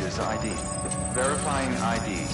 Images ID. Verifying ID.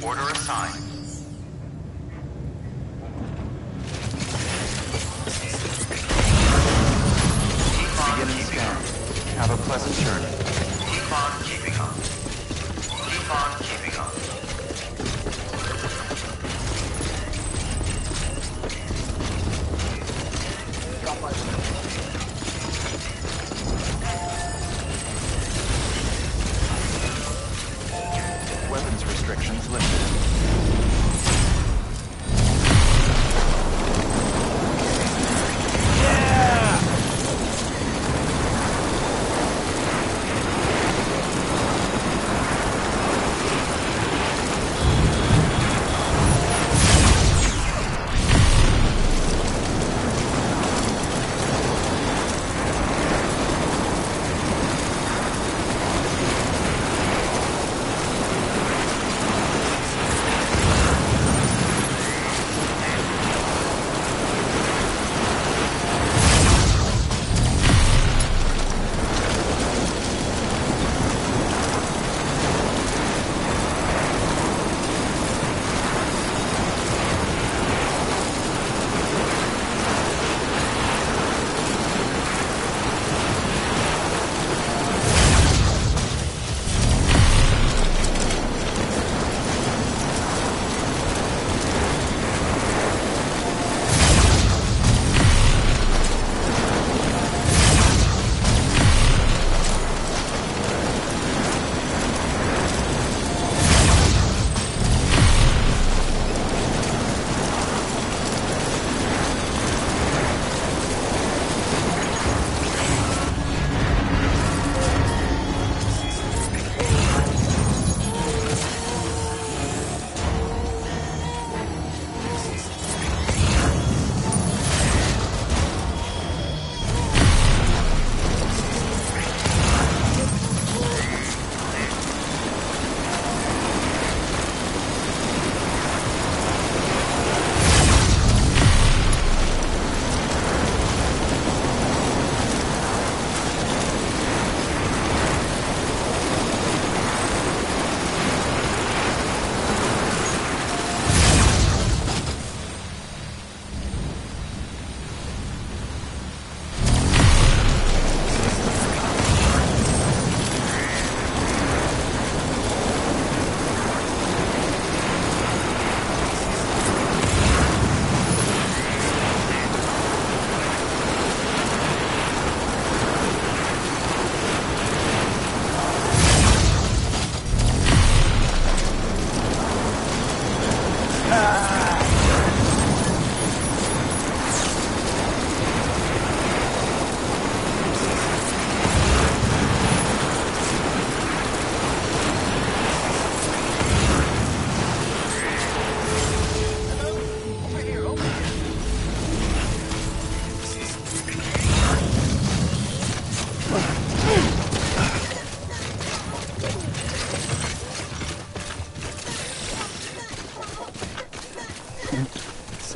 Order assigned. Beginning scan. Have a pleasant journey. Keep on keeping up. Keep on keeping up. Weapons restrictions lifted.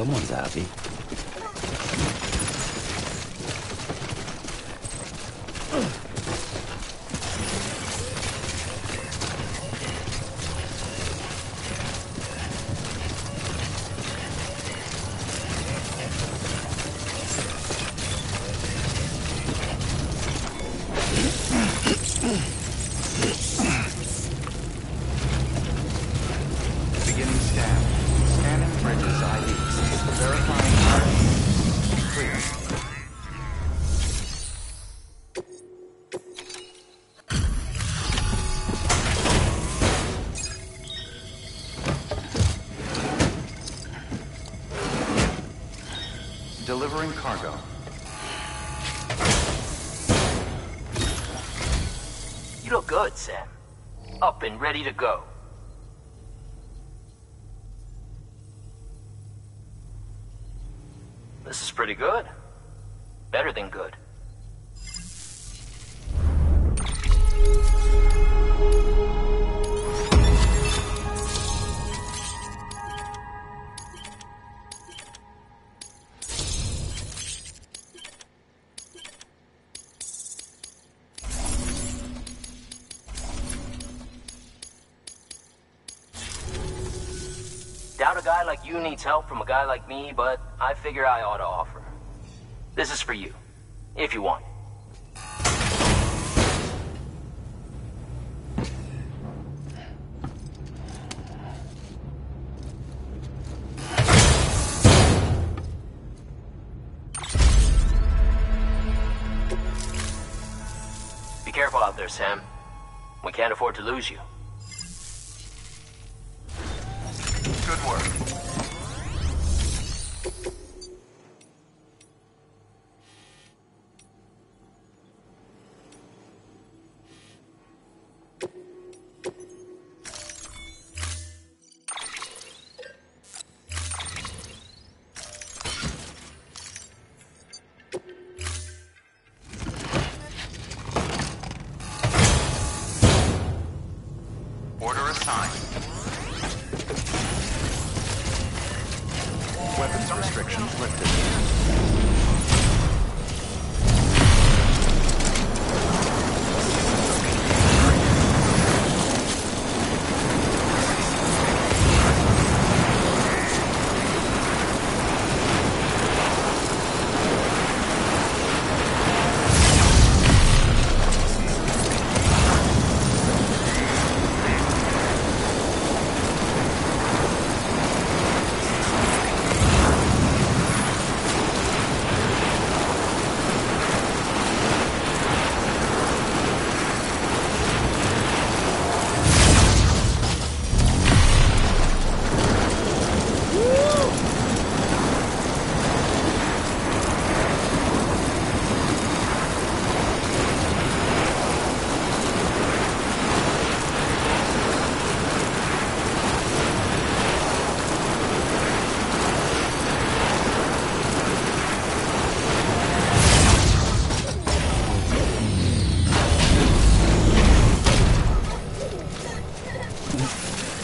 Someone's happy. Beginning scan. Scanning bridges IDs. Verifying IDs. Clear. Delivering cargo. You look good, Sam. Up and ready to go. This is pretty good. Better than good. Doubt a guy like you needs help from a guy like me, but I figure I ought to offer. This is for you, if you want. Be careful out there, Sam. We can't afford to lose you. Good work. Order assigned. Weapons restrictions lifted.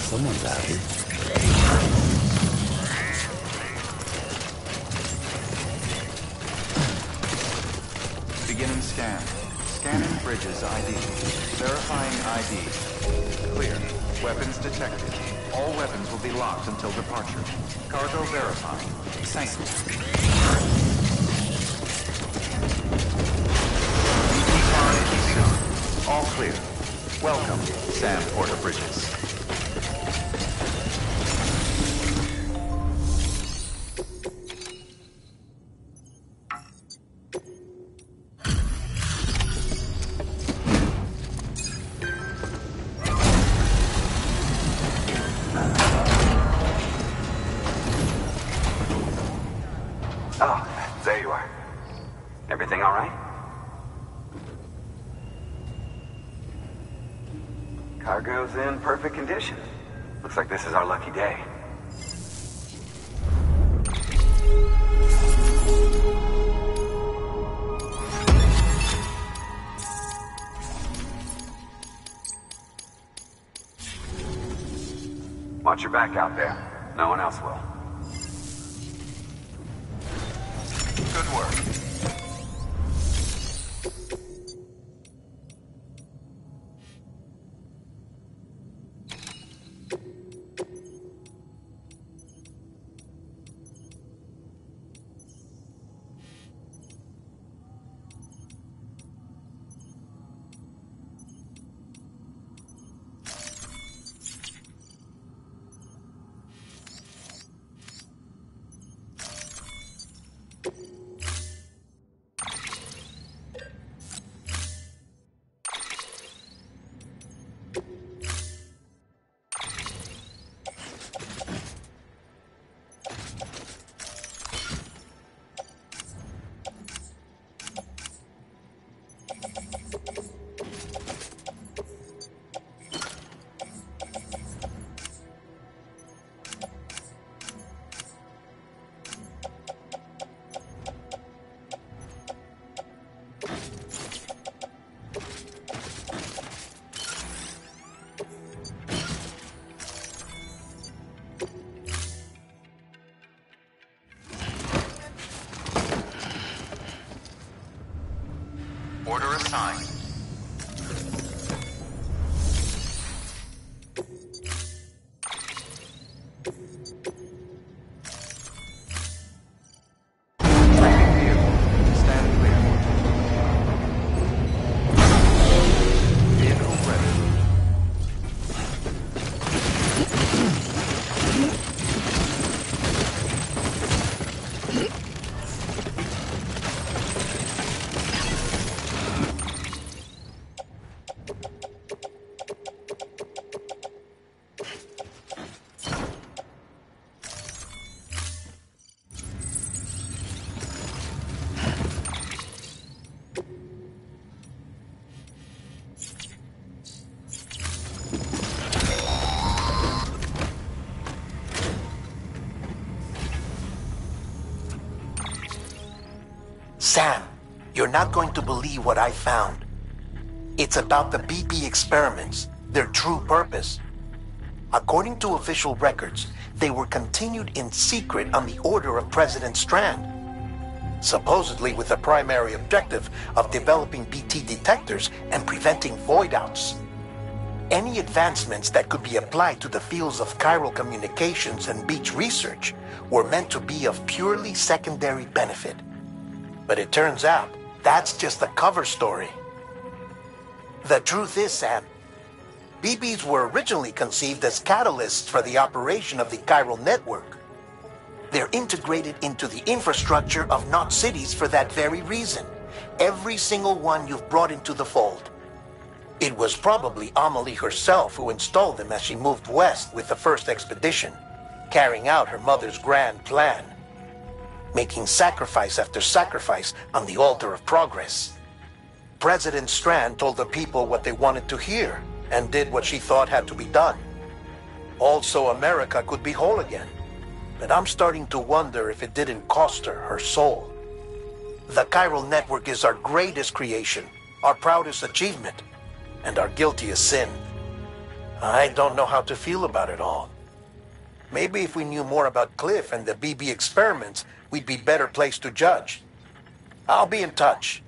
Someone's happy. Beginning scan. Scanning bridges ID. Verifying ID. Clear. Weapons detected. All weapons will be locked until departure. Cargo verified. Thank you. All clear. Welcome, Sam Porter Bridges. Oh, there you are. Everything all right? Cargo's in perfect condition. Looks like this is our lucky day. Watch your back out there. No one else will. Good work. Order assigned. Sam, you're not going to believe what I found. It's about the BB experiments, their true purpose. According to official records, they were continued in secret on the order of President Strand, supposedly with the primary objective of developing BT detectors and preventing void-outs. Any advancements that could be applied to the fields of chiral communications and beach research were meant to be of purely secondary benefit. But it turns out, that's just the cover story. The truth is, Sam, BBs were originally conceived as catalysts for the operation of the chiral network. They're integrated into the infrastructure of not cities for that very reason. Every single one you've brought into the fold. It was probably Amelie herself who installed them as she moved west with the first expedition, carrying out her mother's grand plan. Making sacrifice after sacrifice on the altar of progress. President Strand told the people what they wanted to hear, and did what she thought had to be done. Also, America could be whole again. But I'm starting to wonder if it didn't cost her her soul. The chiral network is our greatest creation, our proudest achievement, and our guiltiest sin. I don't know how to feel about it all. Maybe if we knew more about Cliff and the BB experiments, we'd be better placed to judge. I'll be in touch.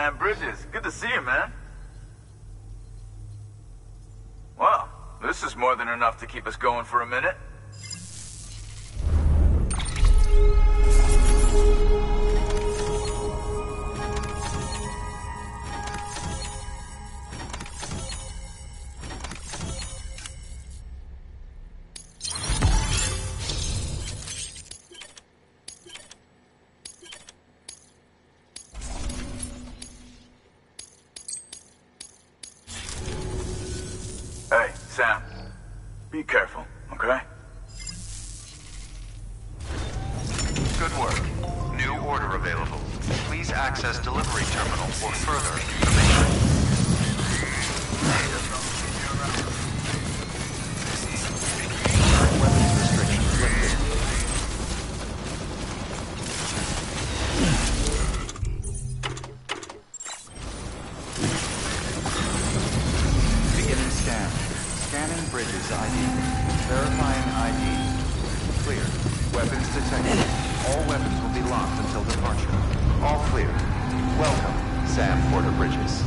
Sam Bridges. Good to see you, man. Well, this is more than enough to keep us going for a minute. Hey, Sam. Be careful, okay? Good work. New order available. Please access delivery terminal for further information. Weapons restrictions lifted. Beginning scan. Scanning Bridges ID. Verifying ID. Clear. Weapons detected. All weapons will be locked until departure. All clear. Welcome, Sam Porter Bridges.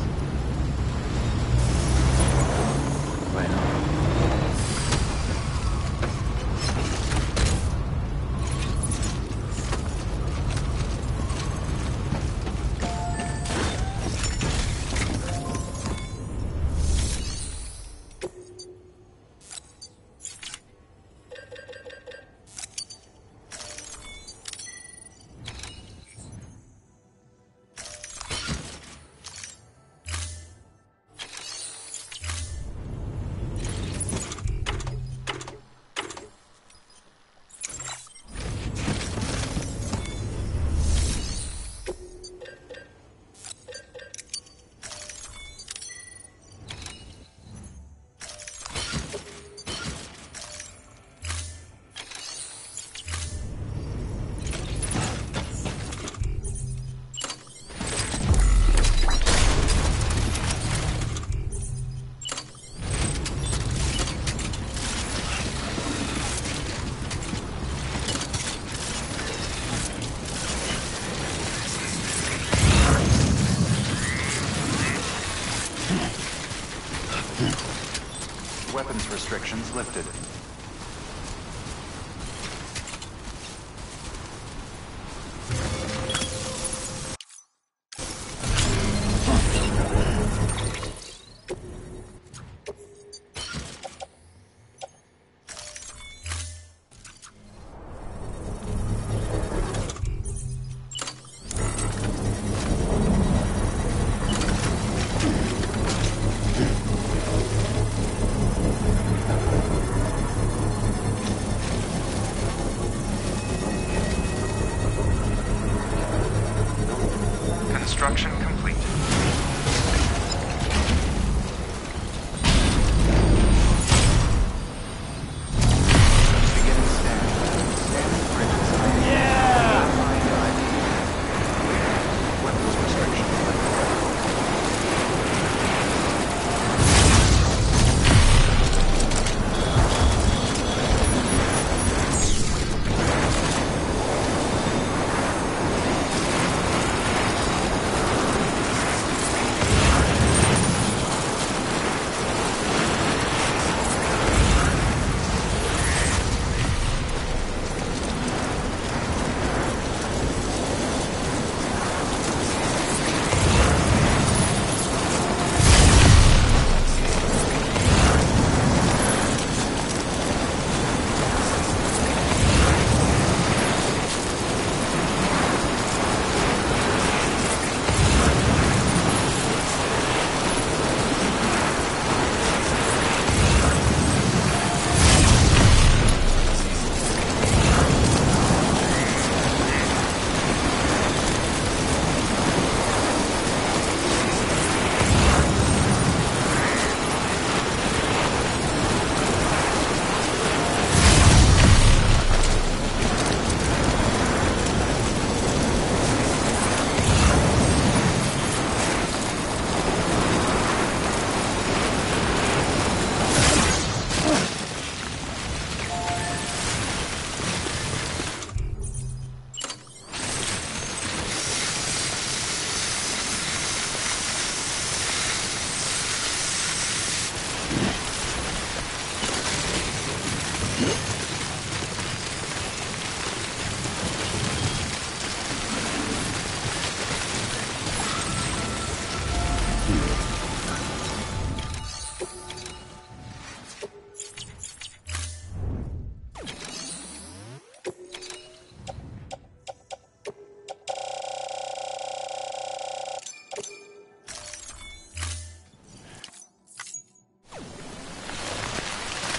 Weapons restrictions lifted.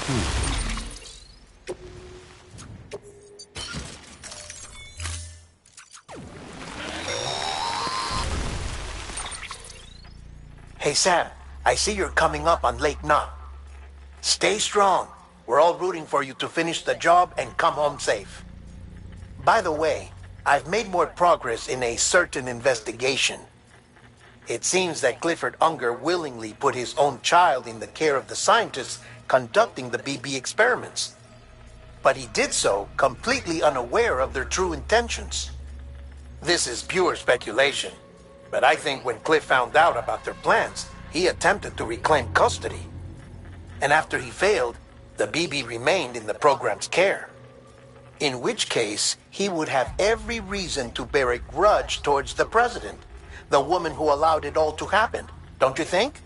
Hey Sam, I see you're coming up on Lake Knot. Stay strong. We're all rooting for you to finish the job and come home safe. By the way, I've made more progress in a certain investigation. It seems that Clifford Unger willingly put his own child in the care of the scientists conducting the BB experiments. But he did so completely unaware of their true intentions. This is pure speculation, but I think when Cliff found out about their plans, he attempted to reclaim custody. And after he failed, the BB remained in the program's care. In which case, he would have every reason to bear a grudge towards the president, the woman who allowed it all to happen, don't you think?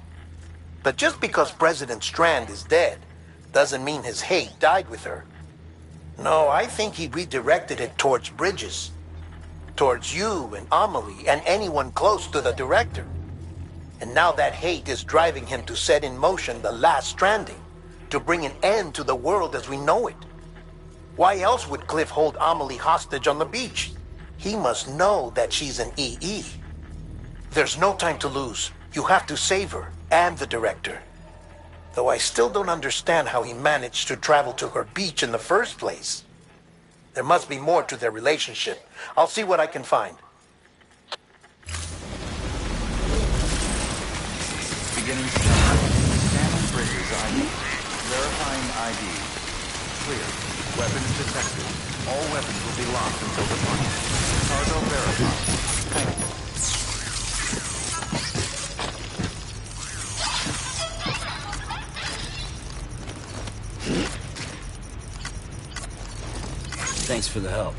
But just because President Strand is dead, doesn't mean his hate died with her. No, I think he redirected it towards Bridges. Towards you and Amelie and anyone close to the director. And now that hate is driving him to set in motion the last Stranding, to bring an end to the world as we know it. Why else would Cliff hold Amelie hostage on the beach? He must know that she's an EE. There's no time to lose. You have to save her and the director. Though I still don't understand how he managed to travel to her beach in the first place. There must be more to their relationship. I'll see what I can find. Beginning scan. Scanning Bridges ID. Verifying ID. Clear. Weapons detected. All weapons will be locked until departure. Cargo verified. Thank you. Thanks for the help.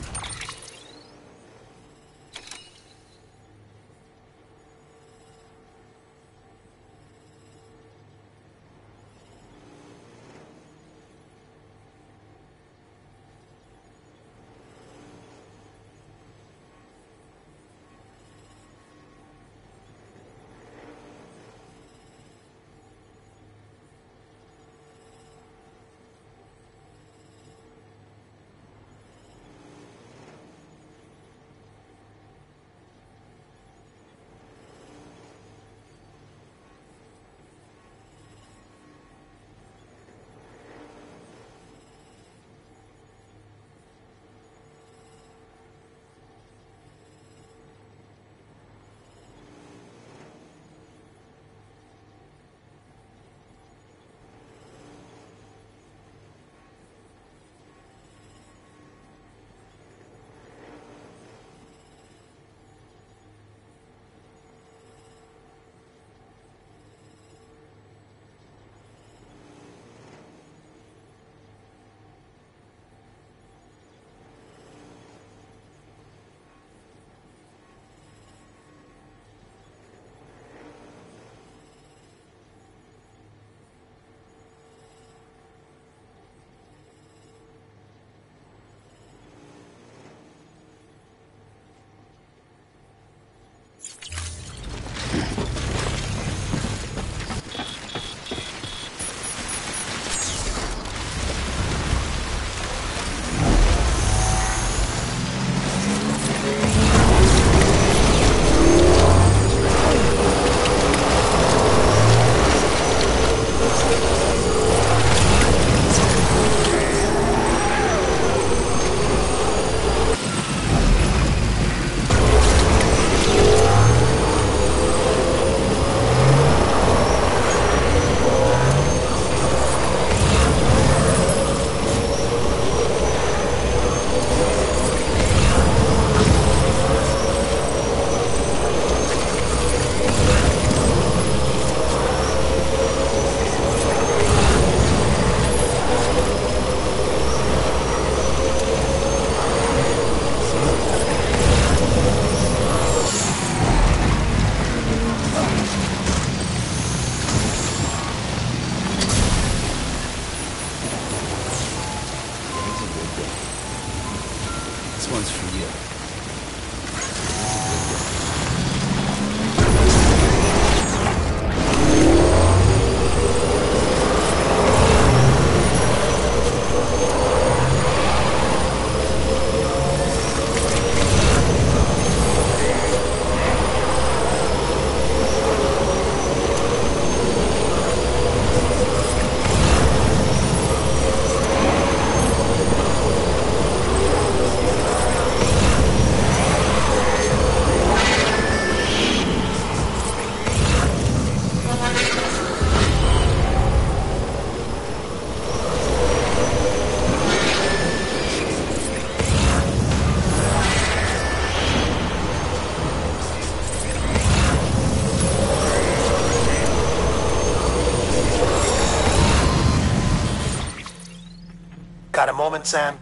Got a moment, Sam?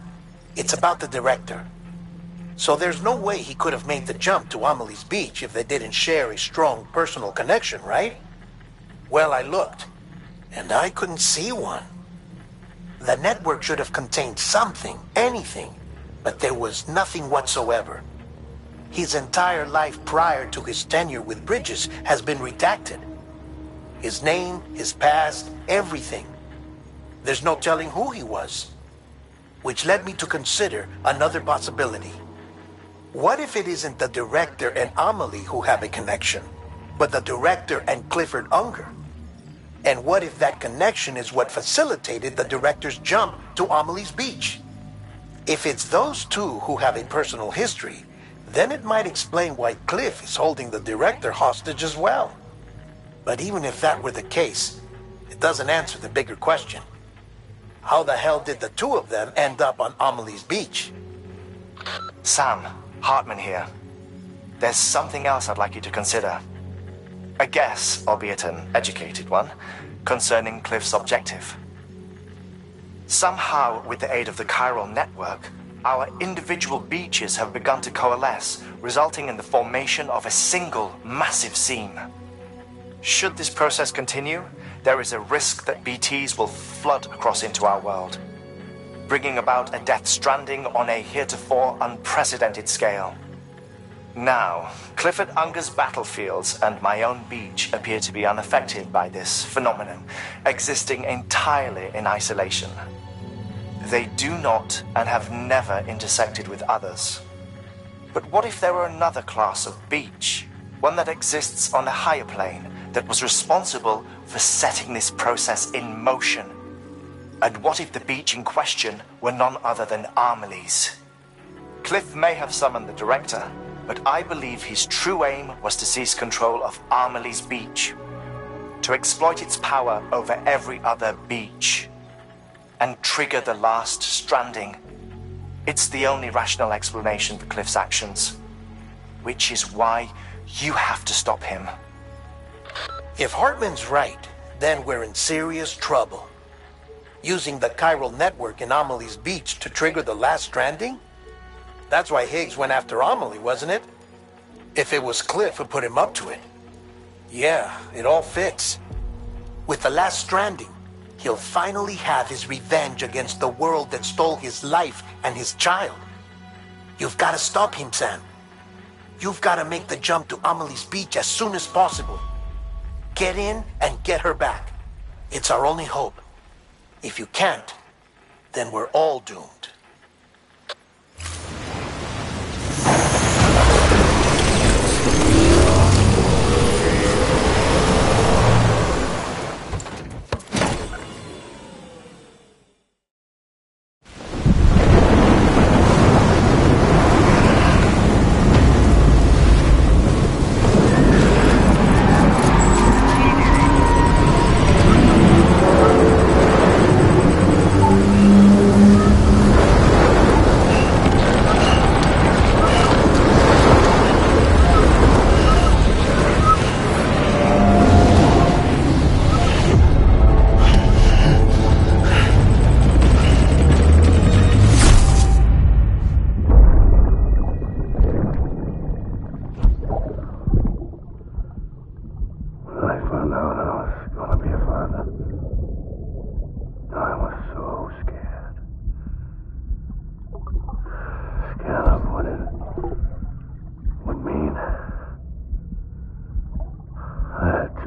It's about the director. So there's no way he could have made the jump to Amelie's Beach if they didn't share a strong personal connection, right? Well, I looked, and I couldn't see one. The network should have contained something, anything, but there was nothing whatsoever. His entire life prior to his tenure with Bridges has been redacted. His name, his past, everything. There's no telling who he was. Which led me to consider another possibility. What if it isn't the director and Amelie who have a connection, but the director and Clifford Unger? And what if that connection is what facilitated the director's jump to Amelie's Beach? If it's those two who have a personal history, then it might explain why Cliff is holding the director hostage as well. But even if that were the case, it doesn't answer the bigger question. How the hell did the two of them end up on Amelie's Beach? Sam, Hartman here. There's something else I'd like you to consider. A guess, albeit an educated one, concerning Cliff's objective. Somehow, with the aid of the chiral network, our individual beaches have begun to coalesce, resulting in the formation of a single massive seam. Should this process continue, there is a risk that BTs will flood across into our world, bringing about a death stranding on a heretofore unprecedented scale. Now, Clifford Unger's battlefields and my own beach appear to be unaffected by this phenomenon, existing entirely in isolation. They do not and have never intersected with others. But what if there were another class of beach, one that exists on a higher plane, that was responsible for setting this process in motion? And what if the beach in question were none other than Amelie's? Cliff may have summoned the director, but I believe his true aim was to seize control of Amelie's Beach, to exploit its power over every other beach, and trigger the last stranding. It's the only rational explanation for Cliff's actions, which is why you have to stop him. If Hartman's right, then we're in serious trouble. Using the chiral network in Amelie's Beach to trigger the last stranding? That's why Higgs went after Amelie, wasn't it? If it was Cliff who put him up to it. Yeah, it all fits. With the last stranding, he'll finally have his revenge against the world that stole his life and his child. You've got to stop him, Sam. You've got to make the jump to Amelie's Beach as soon as possible. Get in and get her back. It's our only hope. If you can't, then we're all doomed.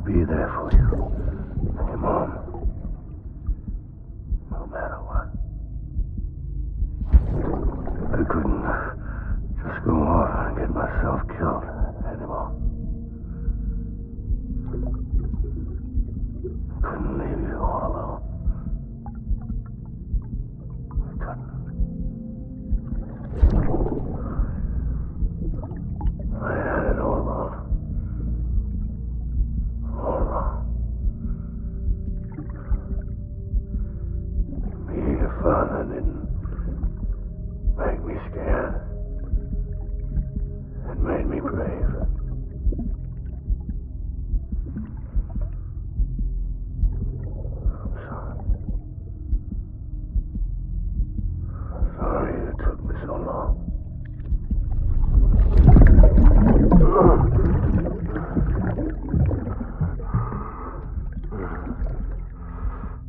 Be there for you, and your mom, no matter what. I couldn't just go off and get myself killed anymore. I couldn't leave you all alone. I couldn't. I had it all wrong. Being a father didn't make me scared. It made me brave. I'm sorry.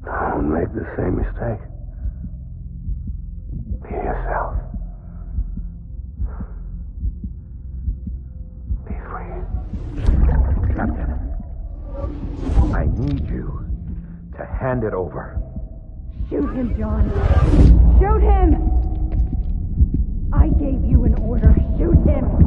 Don't make the same mistake. Be yourself. Be free. Captain, I need you to hand it over. Shoot him, John. Shoot him! I gave you an order. Shoot him!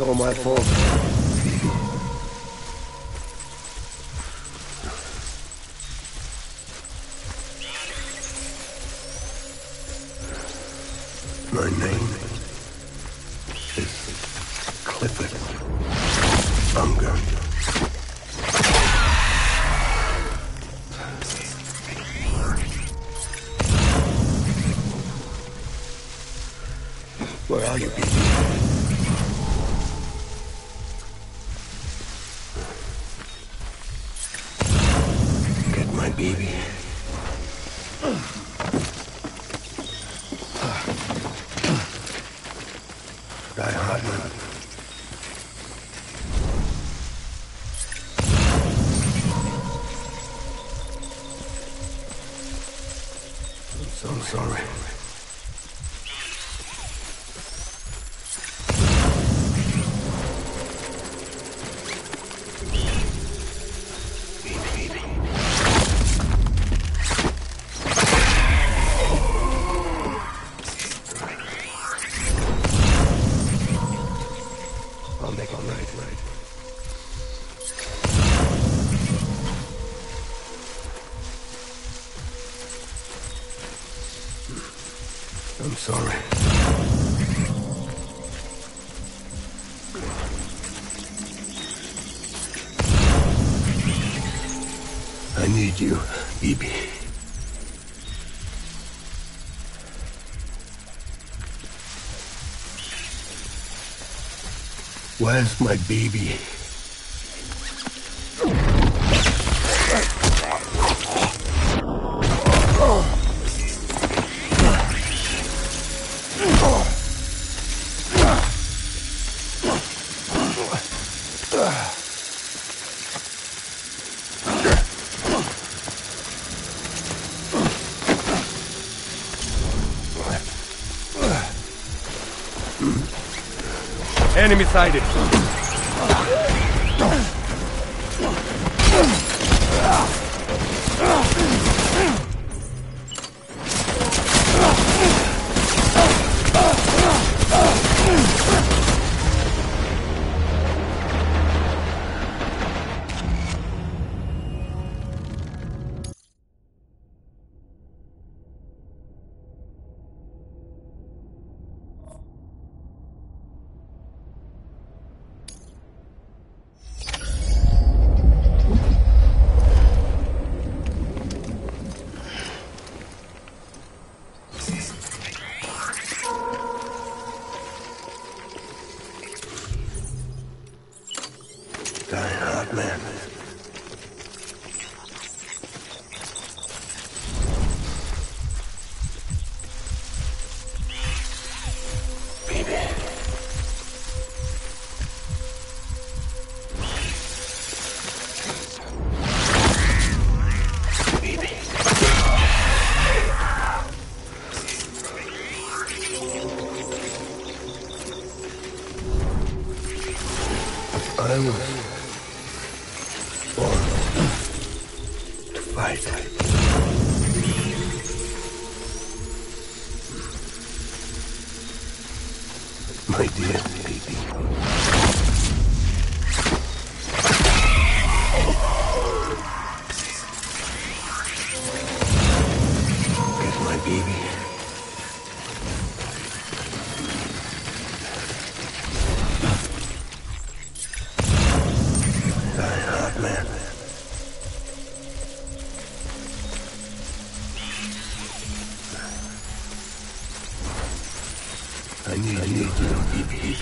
It's all my fault. My name is Clifford Unger. Where are you, baby? Get my baby. Die hard, man. I'm sorry. I'll make it right. I'm sorry. I need you, baby. Where's my baby? Enemy sighted. Die hard, man. Baby. Baby. I was born to fight. My dear baby. Get my baby. Die hard, man. I need you, baby.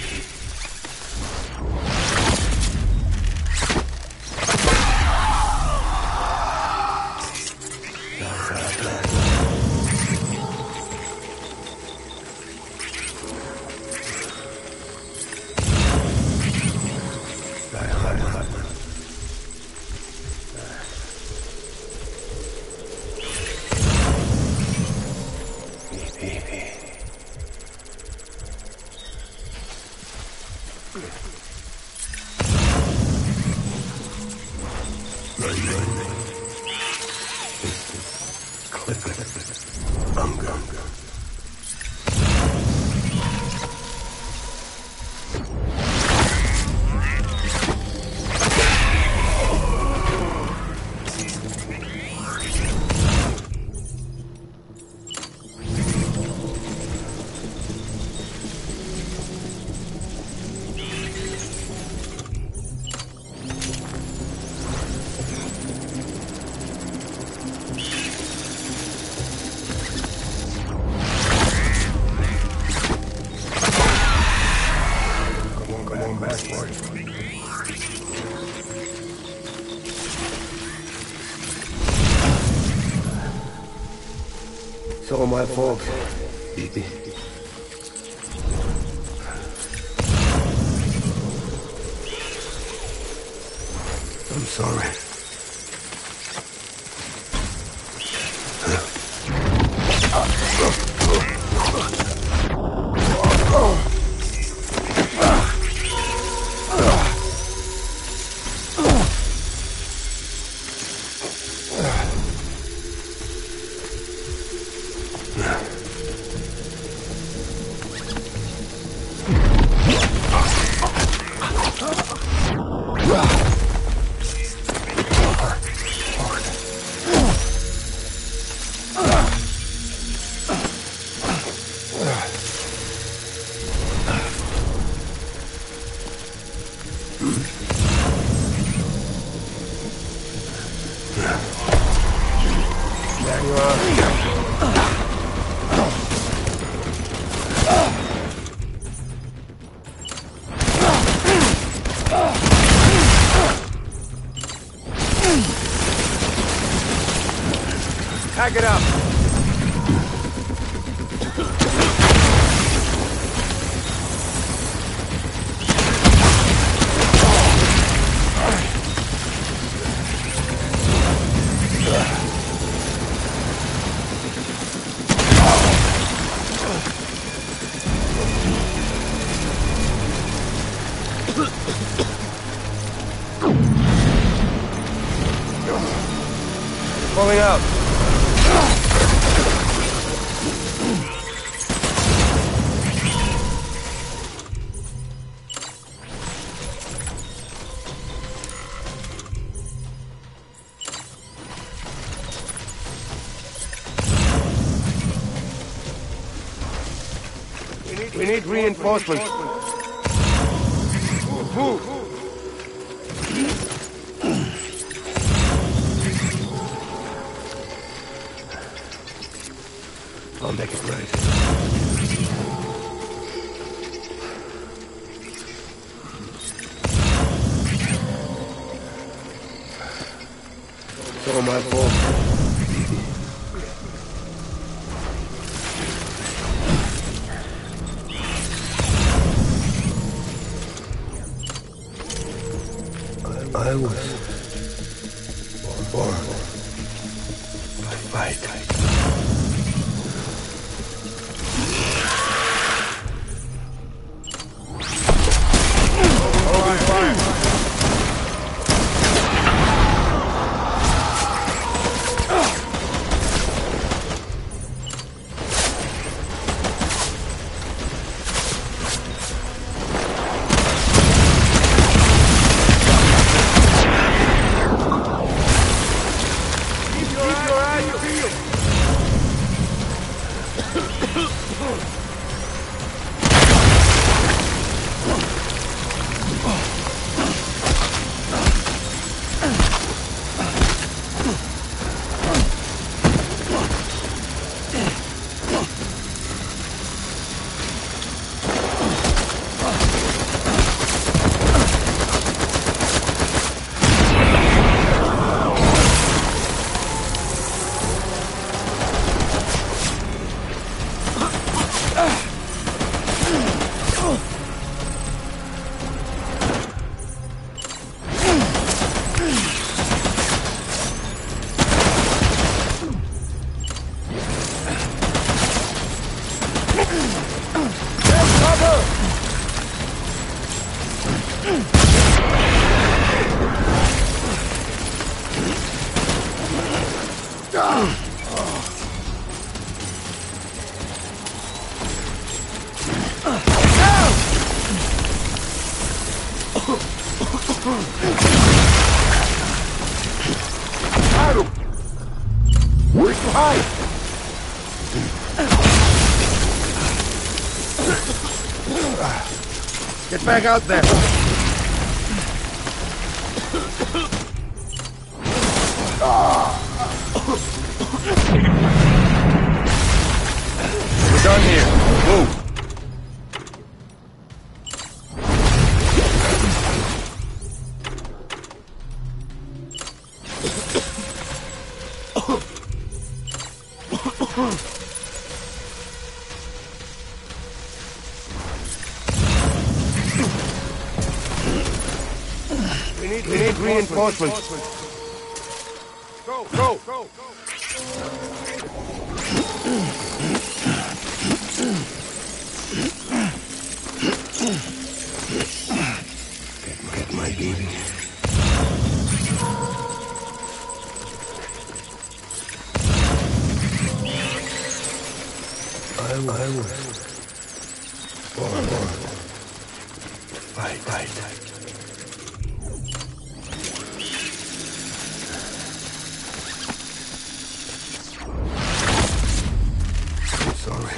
my fault, Edie. I'm sorry. Pack it up. Pulling out. We need reinforcements. Move. I'll make it right. It's all my fault. I was born to fight. Where's the hide? Get back out there. We're done here. Move. need reinforcements. Go! Get my baby. I will. Right. I'm sorry.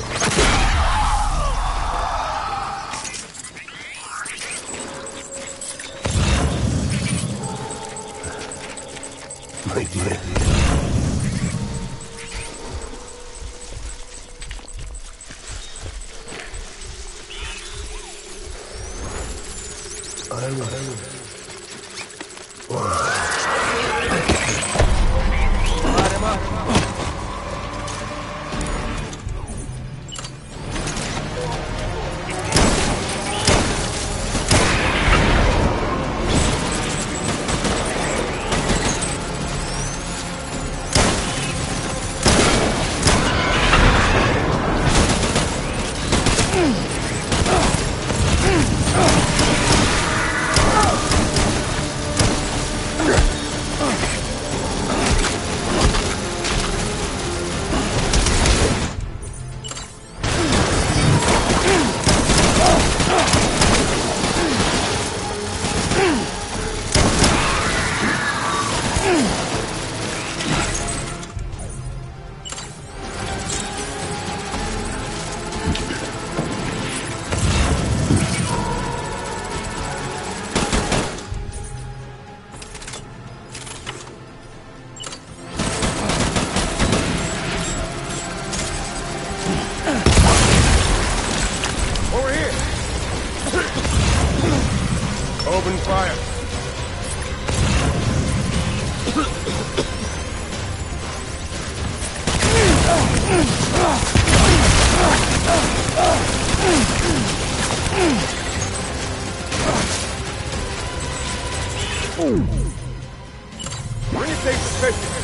My dear. I will. Open fire. Bring it safe to safety.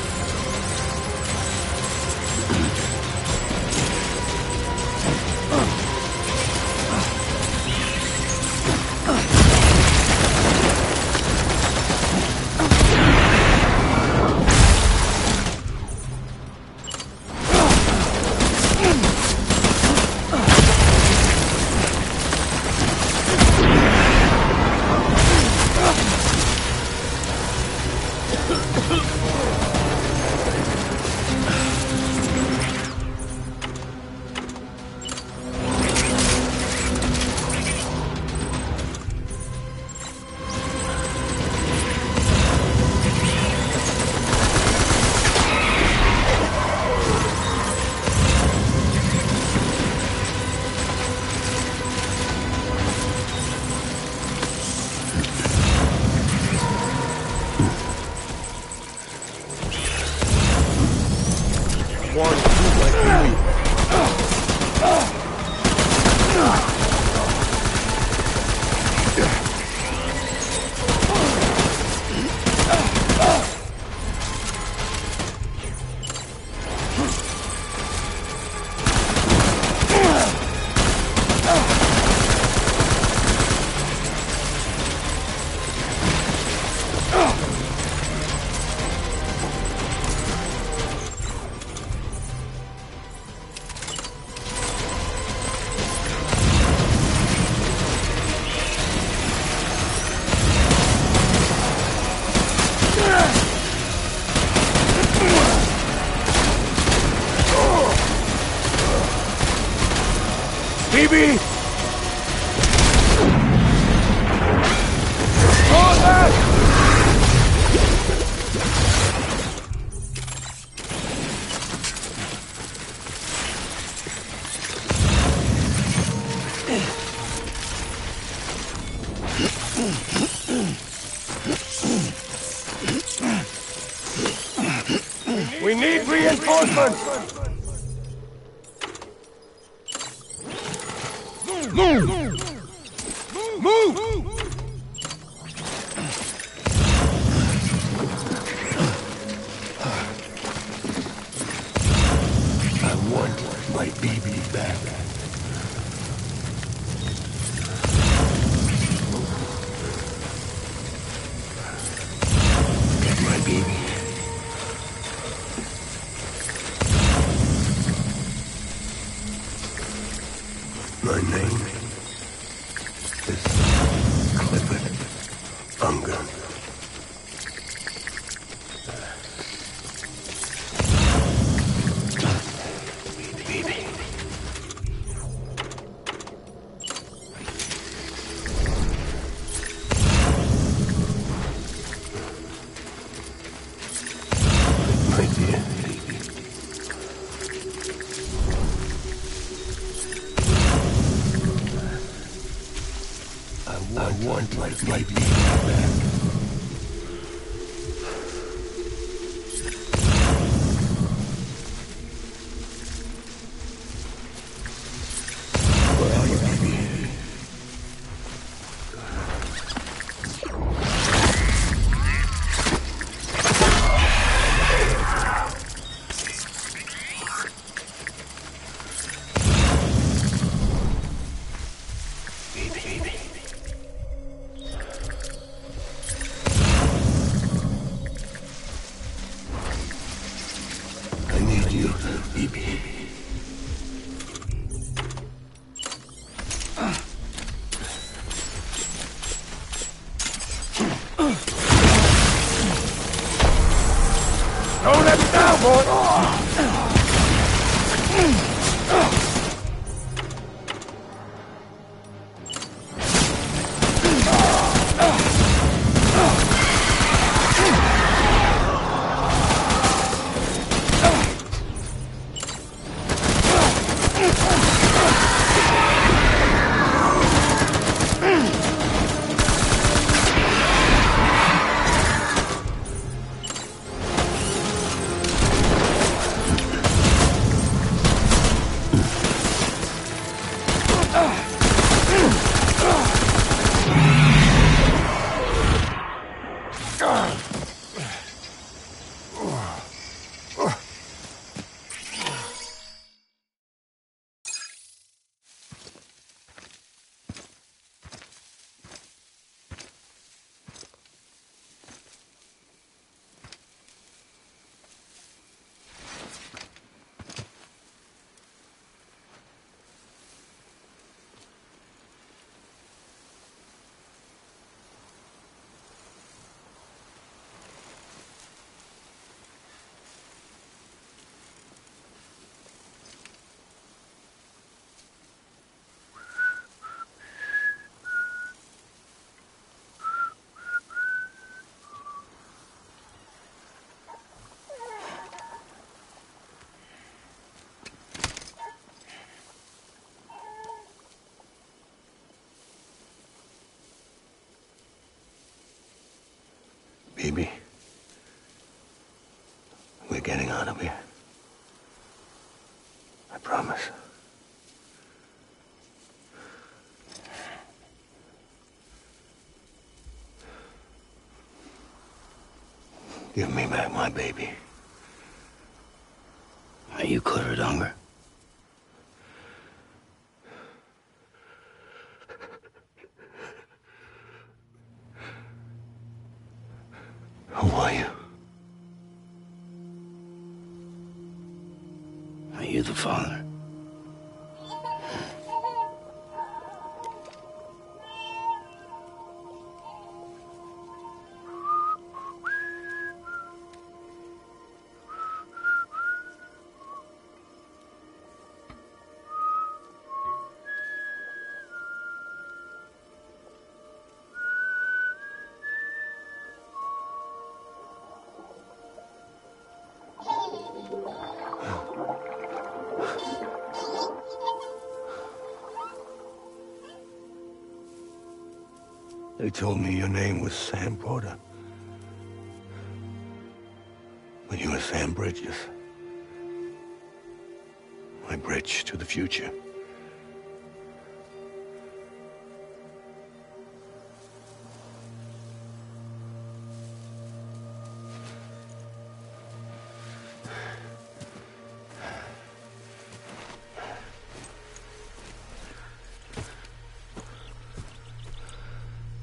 BB! We need reinforcements! Move! Move! My name is Clifford Unger. Baby. My dear baby. I want my baby back. Where are you, baby? Baby. I need you, baby. Don't let me down, boy! Baby, we're getting out of here. I promise. Give me back my baby. Are you Clifford Unger? Who are you? Are you the father? They told me your name was Sam Porter. But you were Sam Bridges. My bridge to the future.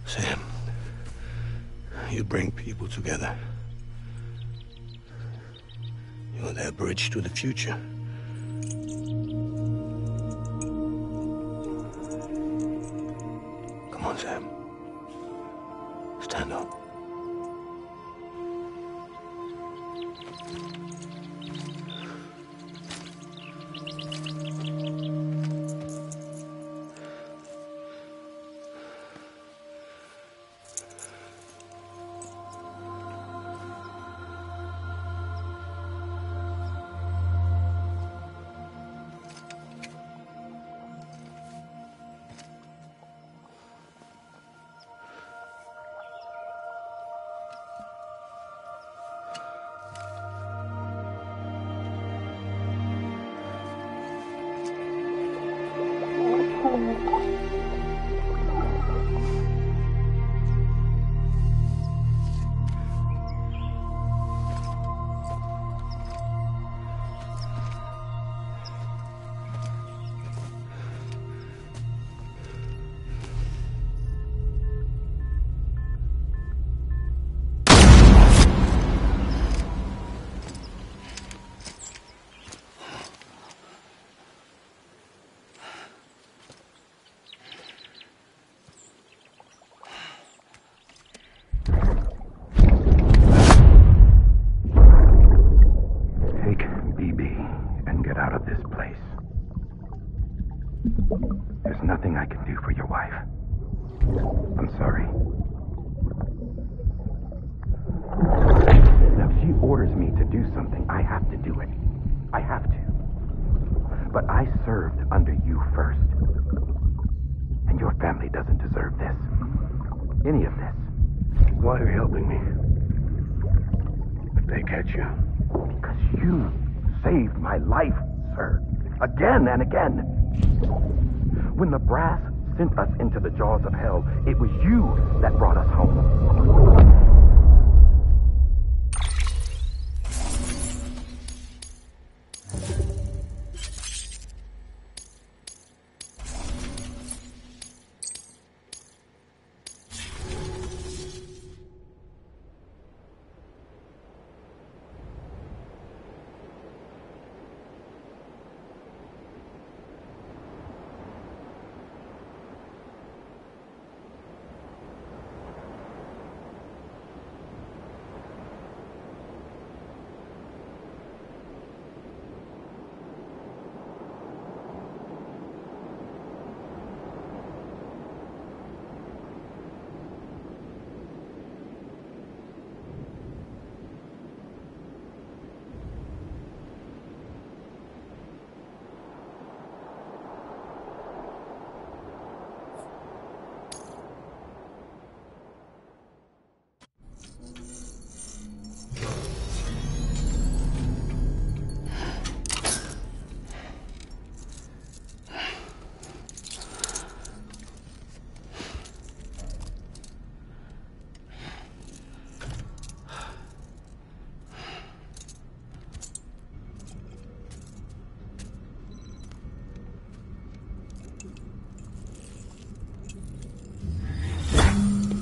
Sam, you bring people together. You're their bridge to the future. on, Sam. Stand up. Nothing I can do for your wife. I'm sorry. Now, if she orders me to do something, I have to do it. I have to. But I served under you first. And your family doesn't deserve this. Any of this. Why are you helping me? If they catch you. Because you saved my life, sir. Again and again. When the brass sent us into the jaws of hell, it was you that brought us home.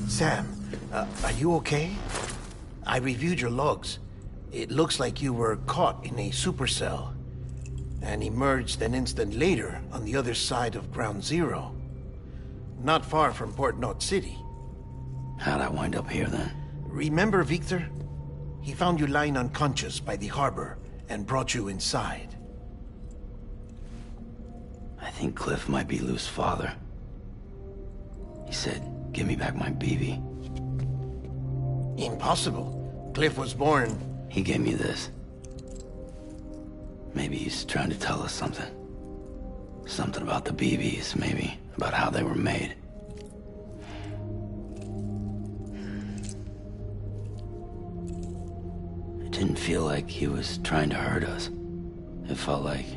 Sam, are you okay? I reviewed your logs. It looks like you were caught in a supercell and emerged an instant later on the other side of Ground Zero. Not far from Port Knot City. How'd I wind up here then? Remember Victor? He found you lying unconscious by the harbor and brought you inside. I think Cliff might be Lou's father. He said, "Give me back my BB." Impossible. Cliff was born... He gave me this. Maybe he's trying to tell us something. Something about the BBs, maybe. About how they were made. It didn't feel like he was trying to hurt us. It felt like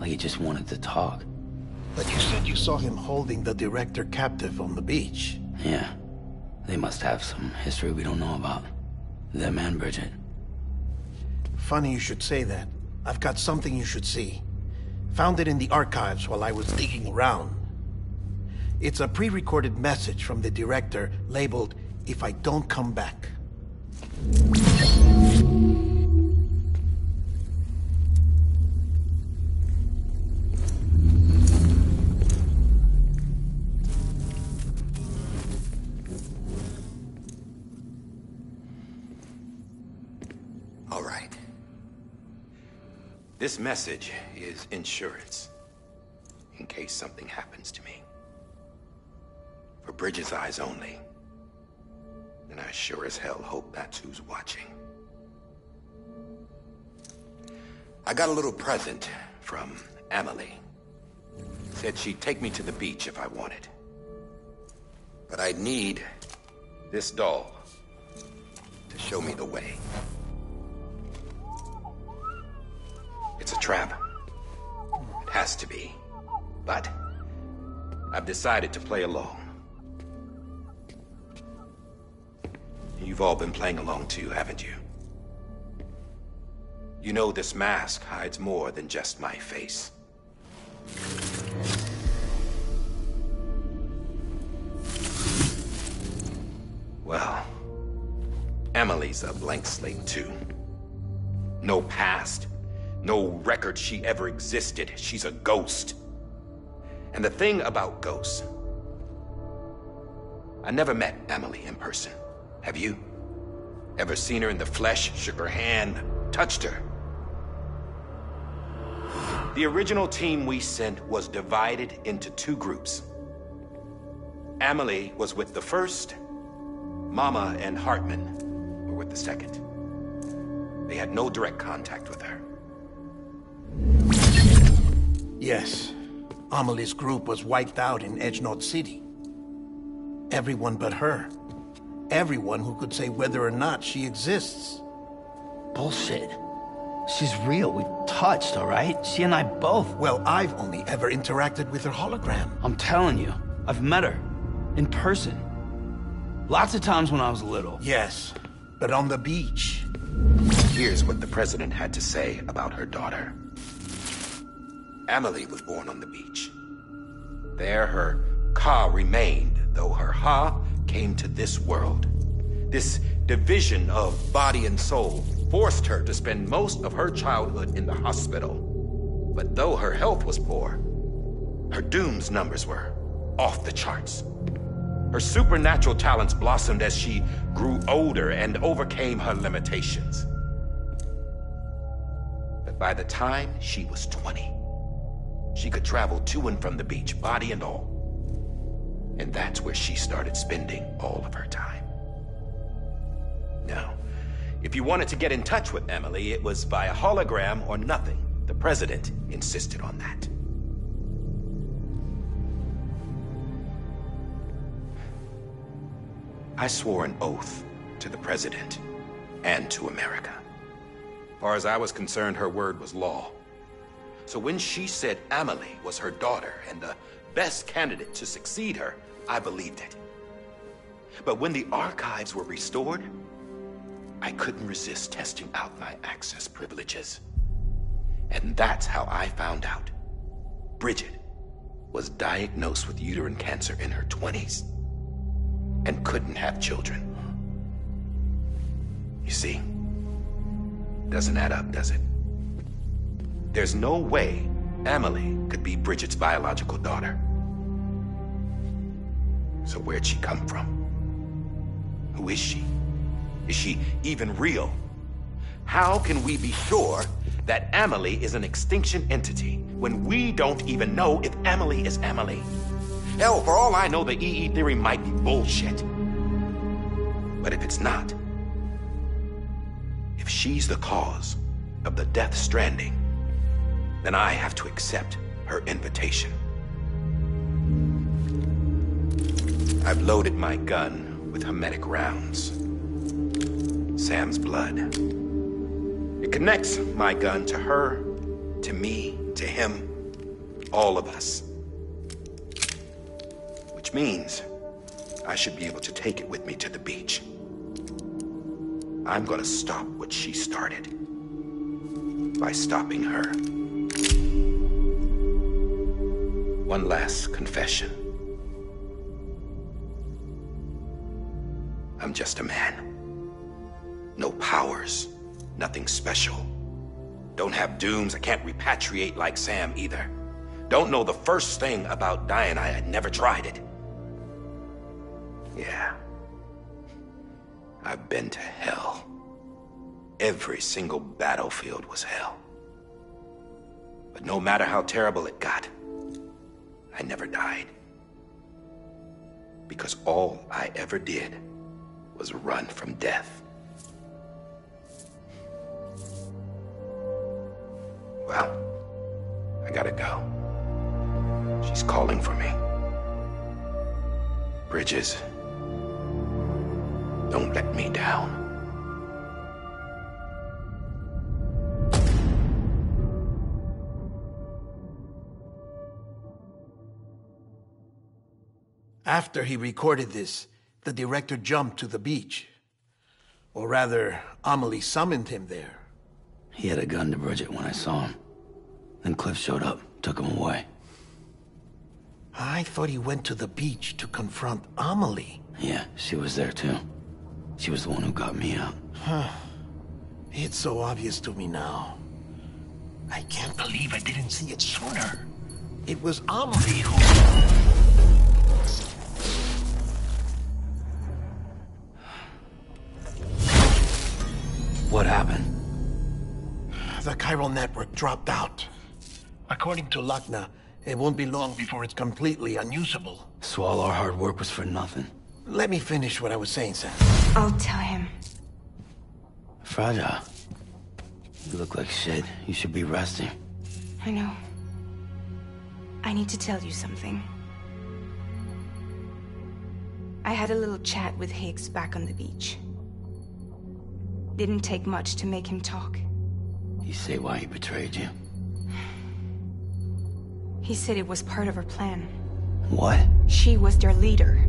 he just wanted to talk. But you said you saw him holding the director captive on the beach. Yeah. They must have some history we don't know about. Them and Bridget. Funny you should say that. I've got something you should see. Found it in the archives while I was digging around. It's a pre-recorded message from the director labeled, "If I don't come back." This message is insurance, in case something happens to me. For Bridget's eyes only. And I sure as hell hope that's who's watching. I got a little present from Emily. Said she'd take me to the beach if I wanted. But I'd need this doll to show me the way. It's a trap. It has to be. But I've decided to play along. You've all been playing along too, haven't you? You know this mask hides more than just my face. Well, Emily's a blank slate too. No past, no record she ever existed. She's a ghost. And the thing about ghosts, I never met Emily in person. Have you? Ever seen her in the flesh, shook her hand, touched her? The original team we sent was divided into two groups. Emily was with the first. Mama and Hartman were with the second. They had no direct contact with her. Yes. Amelie's group was wiped out in Edgenord City. Everyone but her. Everyone who could say whether or not she exists. Bullshit. She's real. We've touched, all right? She and I both. Well, I've only ever interacted with her hologram. I'm telling you, I've met her. In person. Lots of times when I was little. Yes, but on the beach. Here's what the president had to say about her daughter. Emily was born on the beach. There her Ka remained, though her Ha came to this world. This division of body and soul forced her to spend most of her childhood in the hospital. But though her health was poor, her Doom's numbers were off the charts. Her supernatural talents blossomed as she grew older and overcame her limitations. But by the time she was 20, she could travel to and from the beach, body and all. And that's where she started spending all of her time. Now, if you wanted to get in touch with Emily, it was via hologram or nothing. The president insisted on that. I swore an oath to the president and to America. As far as I was concerned, her word was law. So when she said Emily was her daughter and the best candidate to succeed her, I believed it. But when the archives were restored, I couldn't resist testing out my access privileges. And that's how I found out Bridget was diagnosed with uterine cancer in her 20s and couldn't have children. You see, doesn't add up, does it? There's no way Emily could be Bridget's biological daughter. So where'd she come from? Who is she? Is she even real? How can we be sure that Emily is an extinction entity when we don't even know if Emily is Emily? Hell, for all I know, the EE theory might be bullshit. But if it's not, if she's the cause of the Death Stranding, then I have to accept her invitation. I've loaded my gun with hermetic rounds. Sam's blood. It connects my gun to her, to me, to him, all of us. Which means I should be able to take it with me to the beach. I'm gonna stop what she started by stopping her. One last confession. I'm just a man. No powers, nothing special. Don't have dooms, I can't repatriate like Sam either. Don't know the first thing about dying, I had never tried it. Yeah. I've been to hell. Every single battlefield was hell. But no matter how terrible it got, I never died. Because all I ever did was run from death. Well, I gotta go. She's calling for me. Bridges, don't let me down. After he recorded this, the director jumped to the beach. Or rather, Amelie summoned him there. He had a gun to Bridget when I saw him. Then Cliff showed up, took him away. I thought he went to the beach to confront Amelie. Yeah, she was there too. She was the one who got me out. It's so obvious to me now. I can't believe I didn't see it sooner. It was Amelie who... What happened? The chiral network dropped out. According to Lachna, it won't be long before it's completely unusable. So all our hard work was for nothing. Let me finish what I was saying, Sam. I'll tell him. Fragile. You look like shit. You should be resting. I know. I need to tell you something. I had a little chat with Higgs back on the beach. Didn't take much to make him talk. You say why he betrayed you? He said it was part of her plan. What? She was their leader.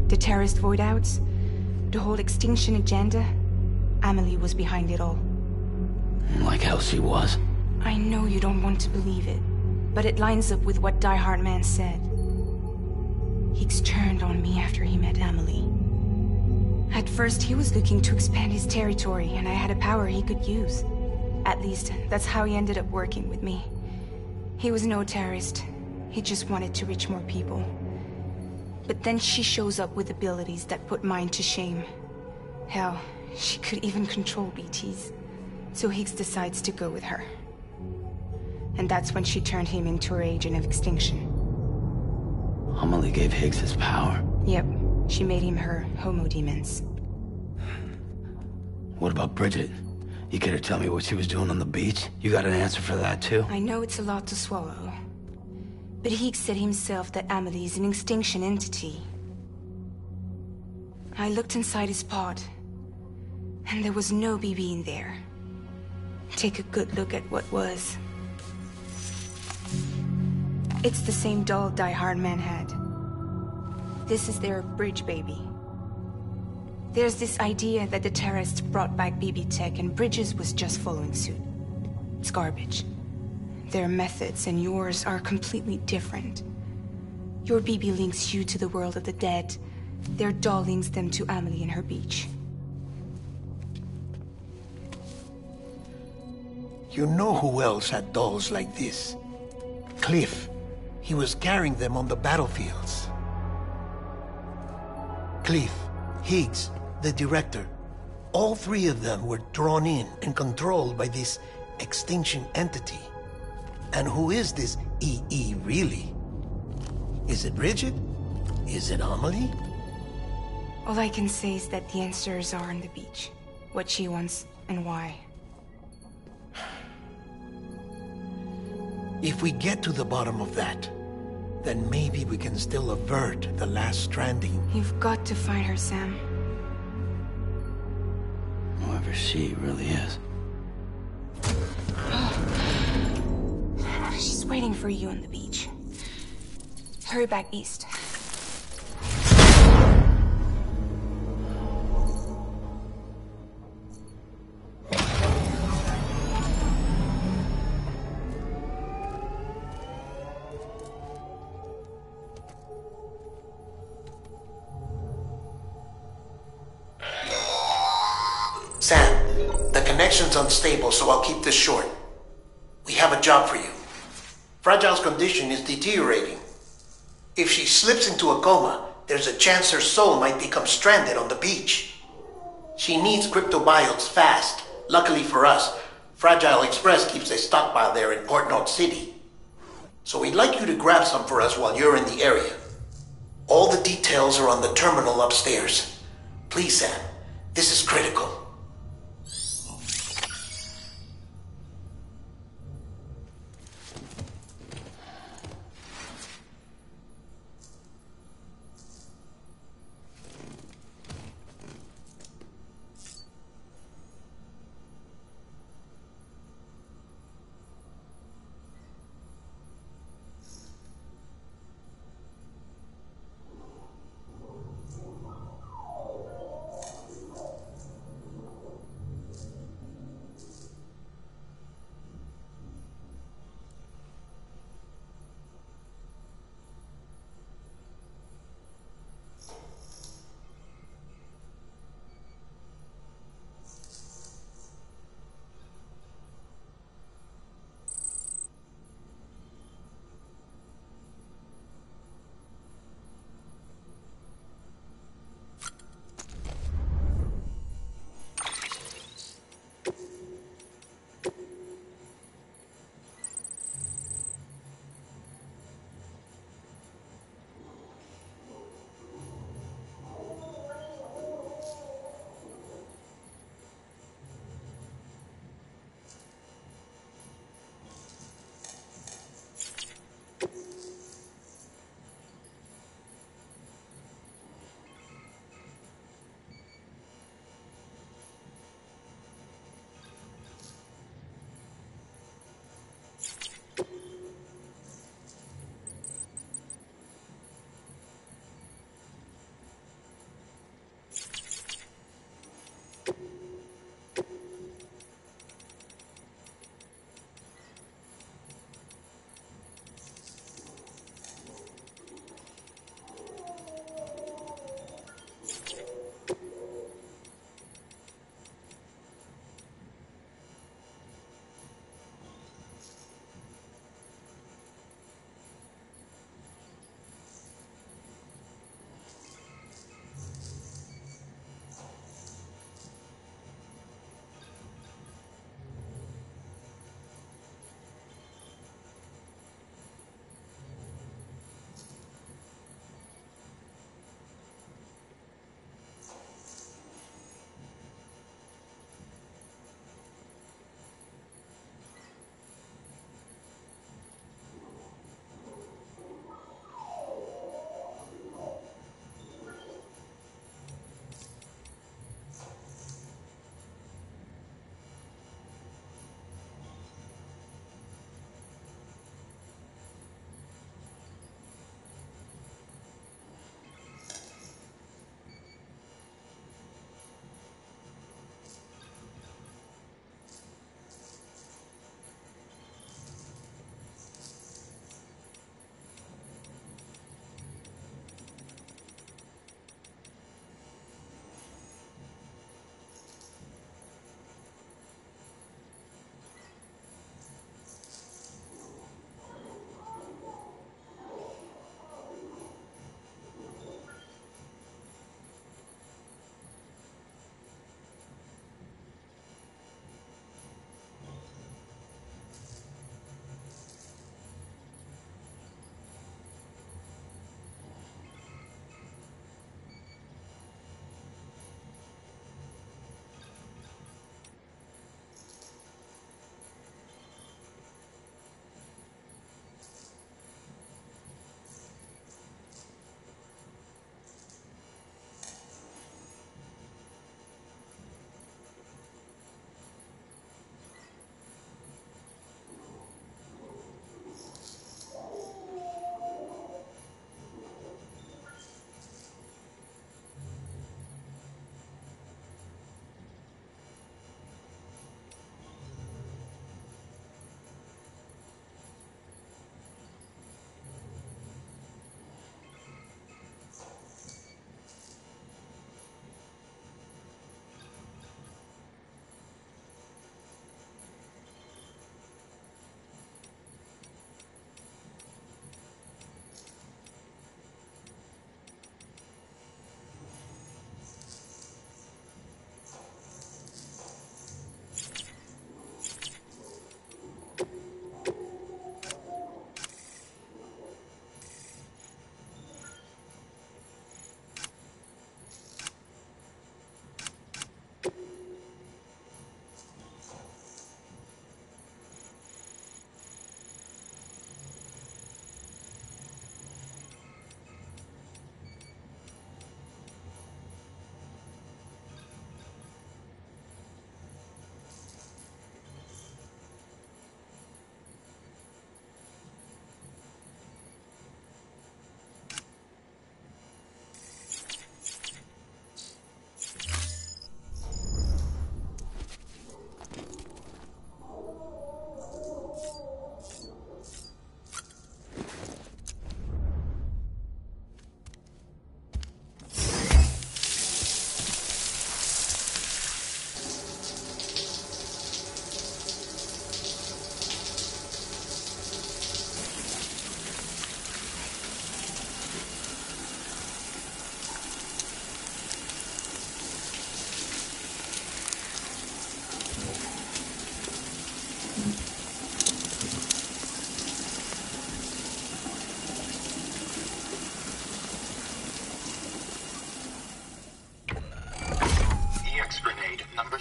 The terrorist void-outs, the whole extinction agenda, Amelie was behind it all. Like hell she was. I know you don't want to believe it, but it lines up with what Die Hard Man said. Higgs turned on me after he met Amelie. At first, he was looking to expand his territory, and I had a power he could use. At least, that's how he ended up working with me. He was no terrorist. He just wanted to reach more people. But then she shows up with abilities that put mine to shame. Hell, she could even control BTs. So Higgs decides to go with her. And that's when she turned him into her agent of extinction. Amelie gave Higgs his power. Yep. She made him her homo demons. What about Bridget? You care to tell me what she was doing on the beach? You got an answer for that too? I know it's a lot to swallow. But Higgs said himself that Amelie is an extinction entity. I looked inside his pod, and there was no BB in there. Take a good look at what was. It's the same doll Die Hard Man had. This is their bridge baby. There's this idea that the terrorists brought back BB tech and Bridges was just following suit. It's garbage. Their methods and yours are completely different. Your BB links you to the world of the dead. Their doll links them to Amelie and her beach. You know who else had dolls like this? Cliff. He was carrying them on the battlefields. Cliff, Higgs, the director, all three of them were drawn in and controlled by this extinction entity. And who is this EE really? Is it Bridget? Is it Amelie? All I can say is that the answers are on the beach. What she wants and why. If we get to the bottom of that, then maybe we can still avert the last stranding. You've got to find her, Sam. Whoever she really is. She's waiting for you on the beach. Hurry back east. Sam, the connection's unstable, so I'll keep this short. We have a job for you. Fragile's condition is deteriorating. If she slips into a coma, there's a chance her soul might become stranded on the beach. She needs cryptobiotes fast. Luckily for us, Fragile Express keeps a stockpile there in Port North City. So we'd like you to grab some for us while you're in the area. All the details are on the terminal upstairs. Please, Sam. This is critical.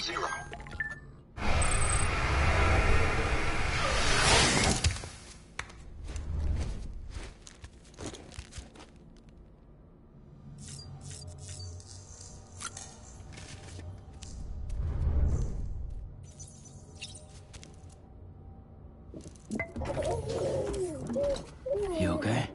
0. You okay?